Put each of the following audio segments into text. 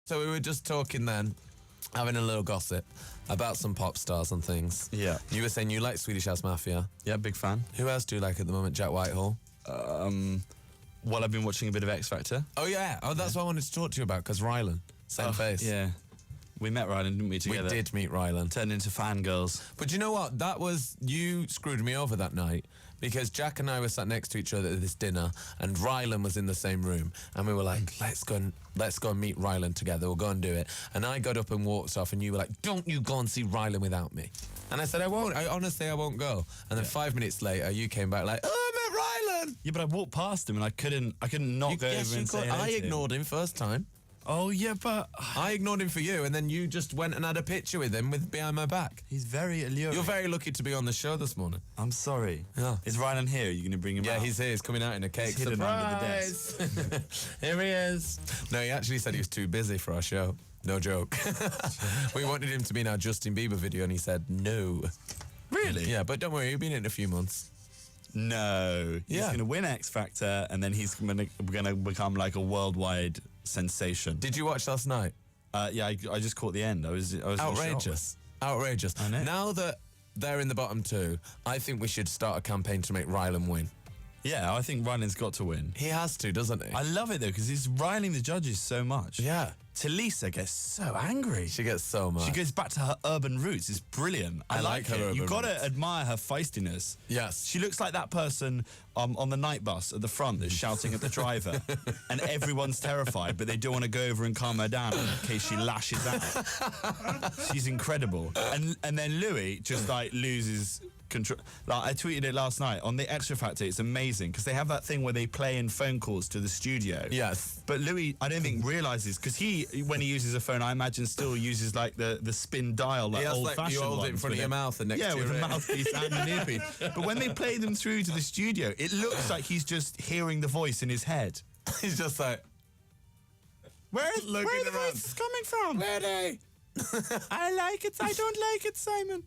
So we were just talking then, having a little gossip about some pop stars and things. Yeah. You were saying you like Swedish House Mafia. Yeah, big fan. Who else do you like at the moment? Jack Whitehall? Well, I've been watching a bit of X Factor. Oh, yeah. Oh, that's what I wanted to talk to you about, because Rylan, same face. Yeah. We met Rylan, didn't we, together? We did meet Rylan. Turned into fangirls. But you know what? You screwed me over that night, because Jack and I were sat next to each other at this dinner, and Rylan was in the same room, and we were like, let's go and meet Rylan together. We'll go and do it. And I got up and walked off, and you were like, don't you go and see Rylan without me. And I said, I won't. Honestly, I won't go. And then 5 minutes later, you came back like, oh, I met Rylan. Yeah, but I walked past him, and I couldn't not go over and say hello I to him. ignored him first time. Oh, yeah, but I ignored him for you, and then you just went and had a picture with him behind my back. he's very alluring. You're very lucky to be on the show this morning. I'm sorry. Yeah. Is Rylan here? Are you going to bring him out? Yeah, he's here. He's coming out in a cake. He's hidden under the Surprise! Here he is. No, he actually said he was too busy for our show. No joke. We wanted him to be in our Justin Bieber video, and he said no. Really? Yeah, but don't worry, he'll be in it in a few months. No. He's going to win X Factor, and then he's going to become like a worldwide sensation. Did you watch last night? Yeah, I just caught the end. I was outrageous. Outrageous. I know. Now that they're in the bottom two, I think we should start a campaign to make Rylan win. Yeah, I think Rylan's got to win. He has to, doesn't he? I love it though, because he's riling the judges so much. Yeah. Talisa gets so angry. She gets so much. She goes back to her urban roots. It's brilliant. I like her it. urban You've got to roots. admire her feistiness. Yes. She looks like that person on the night bus at the front that's shouting at the driver, and everyone's terrified, but they don't want to go over and calm her down in case she lashes out. She's incredible. And then Louis just like loses control. Like, I tweeted it last night on the Extra Factor. It's amazing because they have that thing where they play in phone calls to the studio. Yes. But Louis, I don't think realizes, because when he uses a phone, I imagine still uses like the spin dial, like old-fashioned you hold it in front of your mouth and next to your with ear. a mouthpiece and an earpiece. But when they play them through to the studio, it looks like he's just hearing the voice in his head. He's just like, where are the voices coming from? where are they? I like it. I don't like it, Simon.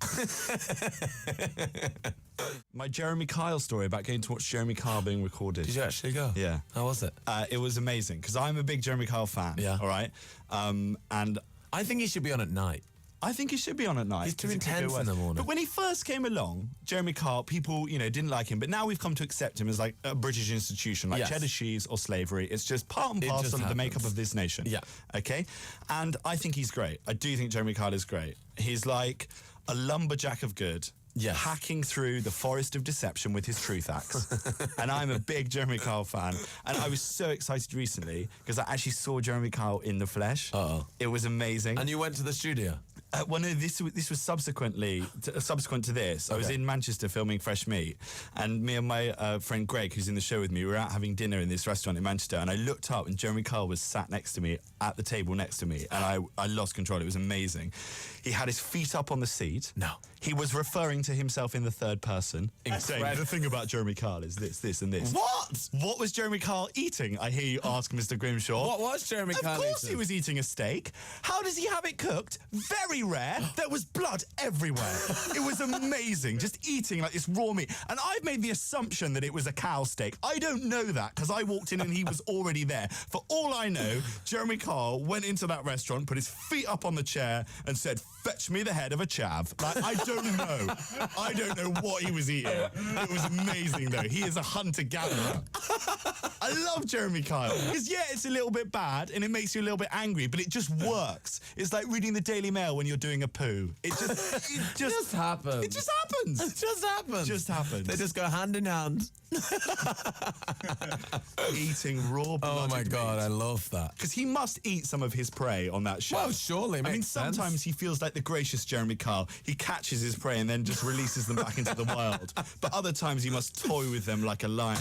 My Jeremy Kyle story about going to watch Jeremy Kyle being recorded. Did you actually go? Yeah. How was it? It was amazing because I'm a big Jeremy Kyle fan. Yeah. All right. And I think he should be on at night. I think he should be on at night. He's too 'cause it could go intense in worse. the morning. But when he first came along, Jeremy Kyle, people, didn't like him. But now we've come to accept him as like a British institution, like Yes. cheddar cheese or slavery. It's just part and It parcel just of the happens. makeup of this nation. Yeah. Okay? And I think he's great. I do think Jeremy Kyle is great. He's like a lumberjack of good. Yes. Hacking through the forest of deception with his truth axe. And I'm a big Jeremy Kyle fan. And I was so excited recently because I actually saw Jeremy Kyle in the flesh. Uh-oh. It was amazing. And you went to the studio? Well, no, this was subsequent to this. I was Okay. in Manchester filming Fresh Meat, and me and my friend Greg, who's in the show with me, we were out having dinner in this restaurant in Manchester, and I looked up, and Jeremy Kyle was sat next to me, at the table next to me, and I lost control. It was amazing. He had his feet up on the seat. No. He was referring to himself in the third person. Saying, the thing about Jeremy Kyle is this, this, and this. What? What was Jeremy Kyle eating? I hear you ask, Mr. Grimshaw. What was Jeremy Kyle Of course eating? he was eating a steak. How does he have it cooked? Very rare. There was blood everywhere. It was amazing. Just eating like this raw meat. And I've made the assumption that it was a cow steak. I don't know that because I walked in and he was already there. For all I know, Jeremy Kyle went into that restaurant, put his feet up on the chair and said, fetch me the head of a chav. Like, I don't know. I don't know what he was eating. It was amazing though. He is a hunter-gatherer. I love Jeremy Kyle. Because yeah, it's a little bit bad and it makes you a little bit angry, but it just works. It's like reading the Daily Mail when you're doing a poo. It just happens. It just happens. It just happens. Just happens. They just go hand in hand. Eating raw blooded Oh my God, meat. I love that. Because he must eat some of his prey on that show. Well, surely, I mean, makes sense. sometimes he feels like the gracious Jeremy Kyle. He catches his prey and then just releases them back into the wild. But other times he must toy with them like a lion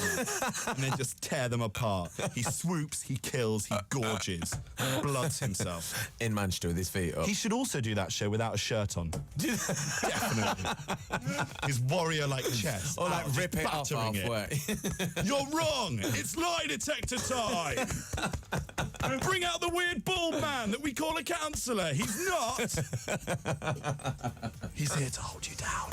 and then just tear them apart. He swoops, he kills, he gorges, bloods himself. In Manchester with his feet up. He should also do that show without a shirt on. Definitely. His warrior-like chest. Or like out, rip just it off battering it. halfway. You're wrong! It's lie detector time! Bring out the weird bald man that we call a counsellor. He's not! He's here to hold you down.